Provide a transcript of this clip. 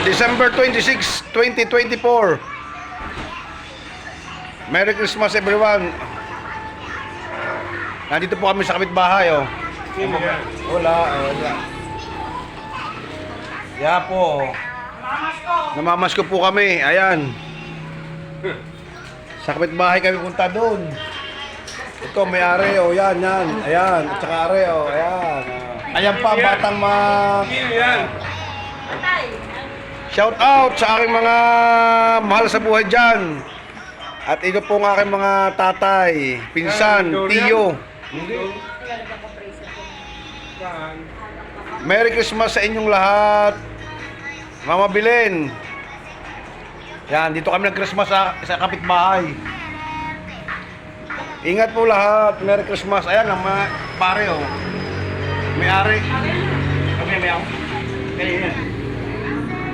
December 26, 2024. Merry Christmas everyone. Nandito po kami sa kapitbahay, oh. Wala. Ya po. Namamas ko po kami. Ayan. Sa kapitbahay kami punta doon. Ito may ari, oh. Yan. Ayan. At saka ari, oh. Ayan. Ayan pa, batang shout out sa aking mga mahal sa buhay dyan. At ito po ang aking mga tatay, pinsan, tiyo. Merry Christmas sa inyong lahat. Mama Belen. Yan, dito kami nag-Christmas sa kapitbahay. Ingat po lahat. Merry Christmas. Ayan ang mga pare, oh. May-ari. Kami, may ako. Kaya yan.